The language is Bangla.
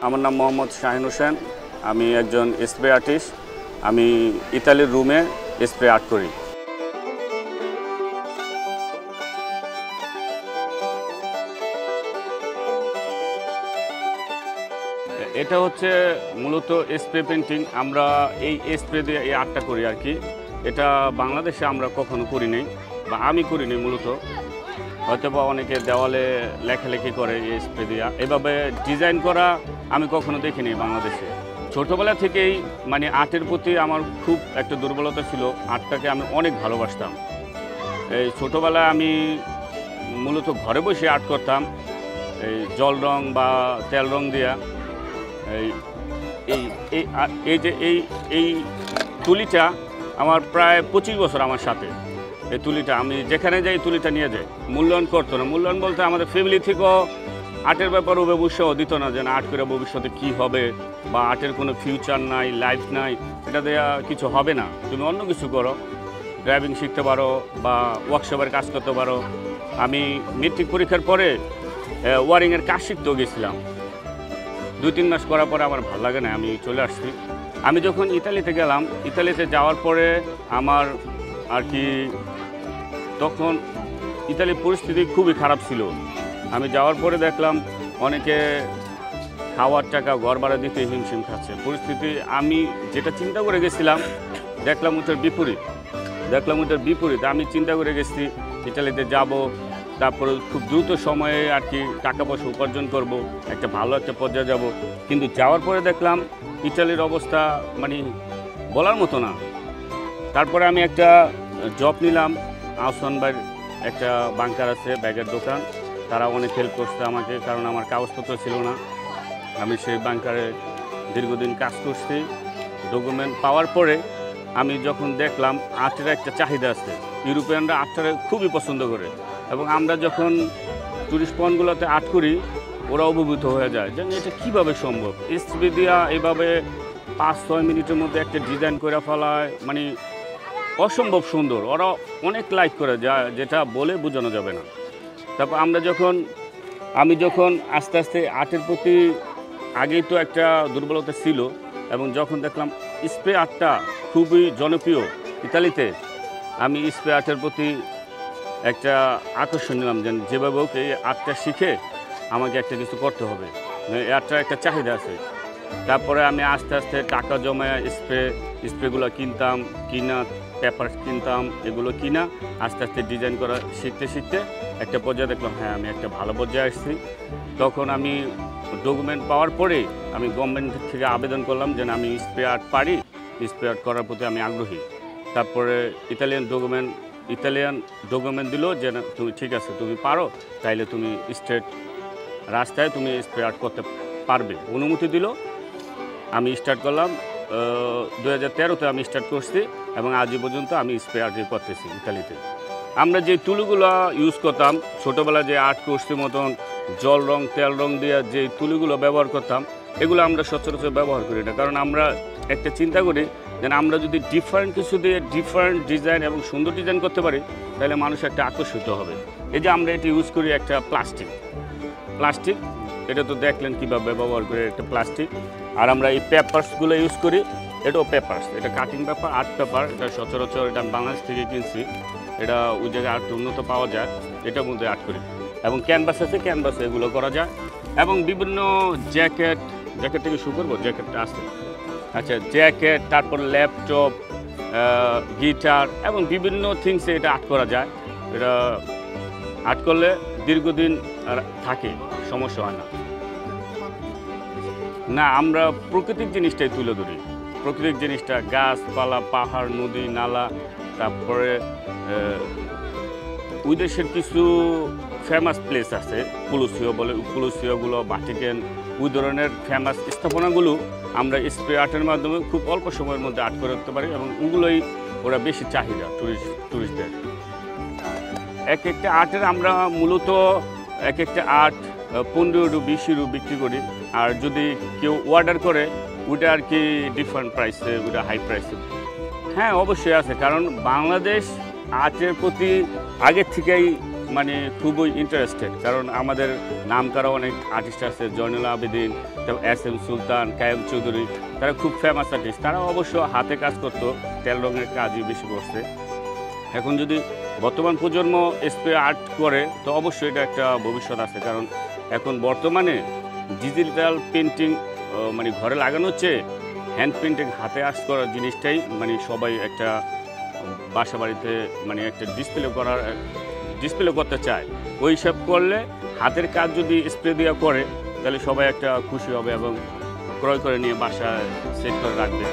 আমার নাম মোহাম্মদ শাহিন হোসেন। আমি একজন স্প্রে আর্টিস্ট। আমি ইতালির রুমে স্প্রে আর্ট করি। এটা হচ্ছে মূলত স্প্রে পেন্টিং। আমরা এই স্প্রে দিয়ে এই আর্টটা করি আর কি। এটা বাংলাদেশে আমরা কখনো করি নাই, বা আমি করিনি মূলত। হয়তো বা অনেকে দেওয়ালে লেখালেখি করে এই স্প্রে দিয়ে, এভাবে ডিজাইন করা আমি কখনো দেখিনি বাংলাদেশে। ছোটোবেলা থেকেই মানে আর্টের প্রতি আমার খুব একটা দুর্বলতা ছিল। আর্টটাকে আমি অনেক ভালোবাসতাম। এই ছোটোবেলায় আমি মূলত ঘরে বসে আর্ট করতাম, এই জল রং বা তেল রং দিয়া। এই যে এই তুলিটা আমার প্রায় 25 বছর আমার সাথে। এই তুলিটা আমি যেখানে যাই তুলিটা নিয়ে যাই। মূল্যায়ন করতো না। মূল্যায়ন বলতে আমাদের ফ্যামিলি থেকেও আর্টের ব্যাপারে উৎসাহ দিত না, যে আর্ট করে ভবিষ্যতে কী হবে, বা আর্টের কোনো ফিউচার নাই, লাইফ নাই, এটা দেওয়া কিছু হবে না, তুমি অন্য কিছু করো, ড্রাইভিং শিখতে পারো বা ওয়ার্কশপের কাজ করতে পারো। আমি মেট্রিক পরীক্ষার পরে ওয়ারিংয়ের কাজ শিখতেও গেছিলাম। 2-3 মাস করার পরে আমার ভালো লাগে না, আমি চলে আসছি। আমি যখন ইতালিতে গেলাম, ইতালিতে যাওয়ার পরে আমার আর কি তখন ইতালির পরিস্থিতি খুবই খারাপ ছিল। আমি যাওয়ার পরে দেখলাম অনেকে খাওয়ার টাকা ঘর ভাড়া দিতে হিমশিম খাচ্ছে। পরিস্থিতি আমি যেটা চিন্তা করে গেছিলাম দেখলাম ওটার বিপরীত। আমি চিন্তা করে গেছি ইতালিতে যাব, তারপরে খুব দ্রুত সময়ে আর কি টাকা পয়সা উপার্জন করব, একটা ভালো একটা পর্যায়ে যাব। কিন্তু যাওয়ার পরে দেখলাম ইতালির অবস্থা মানে বলার মতো না। তারপরে আমি একটা জব নিলাম। আহসান ভাইয়ের একটা বাংকার আছে, ব্যাগের দোকান। তারা অনেক হেল্প করছে আমাকে, কারণ আমার কাগজপত্র ছিল না। আমি সেই বাংকারে দীর্ঘদিন কাজ করছি। ডকুমেন্ট পাওয়ার পরে আমি যখন দেখলাম আর্টের একটা চাহিদা আছে, ইউরোপিয়ানরা আর্টটারে খুবই পছন্দ করে, এবং আমরা যখন টুরিস্ট পয়েন্টগুলোতে আর্ট করি ওরা অভিভূত হয়ে যায় যে এটা কীভাবে সম্ভব। স্প্রে দিয়া এইভাবে 5-6 মিনিটের মধ্যে একটা ডিজাইন করে ফেলায়, মানে অসম্ভব সুন্দর। ওরা অনেক লাইক করে যায়, যেটা বলে বোঝানো যাবে না। তারপর আমি যখন আস্তে আস্তে আর্টের প্রতি, আগেই তো একটা দুর্বলতা ছিল, এবং যখন দেখলাম স্প্রে আর্টটা খুবই জনপ্রিয় ইতালিতে, আমি স্প্রে আর্টের প্রতি একটা আকর্ষণ নিলাম, যেভাবে হোক এই আর্টটা শিখে আমাকে একটা কিছু করতে হবে। এই আর্টটার একটা চাহিদা আছে। তারপরে আমি আস্তে আস্তে টাকা জমায় স্প্রেগুলো কিনা পেপার কিনতাম, এগুলো কিনা আস্তে আস্তে ডিজাইন করা শিখতে একটা পর্যায়ে দেখলাম হ্যাঁ আমি একটা ভালো পর্যায়ে আসছি। তখন আমি ডকুমেন্ট পাওয়ার পরে আমি গভর্নমেন্ট থেকে আবেদন করলাম যে আমি স্প্রে আর্ট পারি, স্প্রে আর্ট করার প্রতি আমি আগ্রহী। তারপরে ইতালিয়ান ডকুমেন্ট দিল যে না তুমি ঠিক আছে, তুমি পারো, তাইলে তুমি স্টেট রাস্তায় তুমি স্প্রে আর্ট করতে পারবে, অনুমতি দিল। আমি স্টার্ট করলাম 2013-তে আমি স্টার্ট করছি, এবং আজ পর্যন্ত আমি স্প্রে আর্ট করতেছি ইতালিতে। আমরা যে তুলিগুলো ইউজ করতাম ছোটোবেলায়, যে আর্ট করছি মতন জল রং তেল রং দিয়ে যে তুলিগুলো ব্যবহার করতাম, এগুলো আমরা সচরাচর ব্যবহার করি না। কারণ আমরা একটা চিন্তা করি যে আমরা যদি ডিফারেন্ট কিছু দিয়ে ডিফারেন্ট ডিজাইন এবং সুন্দর ডিজাইন করতে পারি, তাহলে মানুষ একটা আকর্ষিত হবে। এই যে আমরা এটা ইউজ করি একটা প্লাস্টিক, এটা তো দেখলেন কীভাবে ব্যবহার করে একটা প্লাস্টিক। আর আমরা এই পেপারসগুলো ইউজ করি, এটাও পেপারস, এটা কাটিং পেপার, আর্ট পেপার। এটা সচরাচর এটা আমি বাংলাদেশ থেকে কিনছি, এটা ওই জায়গায় আর্ট উন্নত পাওয়া যায়, এটার মধ্যে আর্ট করি। এবং ক্যানভাস আছে, ক্যানভাসে এগুলো করা যায়। এবং বিভিন্ন জ্যাকেট থেকে শুরু করবো, জ্যাকেটটা আছে, আচ্ছা জ্যাকেট, তারপর ল্যাপটপ, গিটার এবং বিভিন্ন থিংসে এটা আর্ট করা যায়। এটা আর্ট করলে দীর্ঘদিন থাকে, সমস্যা হয় না। আমরা প্রাকৃতিক জিনিসটাই তুলে ধরি। প্রাকৃতিক জিনিসটা গাছপালা, পাহাড়, নদী, নালা, তারপরে ওই দেশের কিছু ফেমাস প্লেস আছে, কুলুসিওগুলো, ভাটিকান, ওই ধরনের ফেমাস স্থাপনাগুলো আমরা স্প্রে আর্টের মাধ্যমে খুব অল্প সময়ের মধ্যে আর্ট করে রাখতে পারি, এবং ওগুলোই ওরা বেশি চাহিদা টুরিস্টদের। এক একটা আর্টের আমরা মূলত এক একটা আর্ট 15-20 ইউরো বিক্রি করি। আর যদি কেউ অর্ডার করে ওইটা আর কি ডিফারেন্ট প্রাইসে, ওইটা হাই প্রাইসে। হ্যাঁ অবশ্যই আছে, কারণ বাংলাদেশ আর্টের প্রতি আগের থেকেই মানে খুবই ইন্টারেস্টেড, কারণ আমাদের নাম করা অনেক আর্টিস্ট আছে, জয়নুল আবেদিন, তারপর SM সুলতান, কায়েম চৌধুরী, তারা খুব ফেমাস আর্টিস্ট। তারা অবশ্য হাতে কাজ করতো, তেল রঙের কাজই বেশি করছে। এখন যদি বর্তমান প্রজন্ম স্প্রে আর্ট করে তো অবশ্যই এটা একটা ভবিষ্যৎ আছে, কারণ এখন বর্তমানে ডিজিটাল পেন্টিং মানে ঘরে লাগানো হচ্ছে, হ্যান্ড পেন্টিং হাতে আর্ট করার জিনিসটাই মানে সবাই একটা বাসা বাড়িতে মানে একটা ডিসপ্লে করতে চায়। ওই সব করলে হাতের কাজ যদি স্প্রে দিয়ে করে তাহলে সবাই একটা খুশি হবে এবং ক্রয় করে নিয়ে বাসায় সেট করে রাখবে।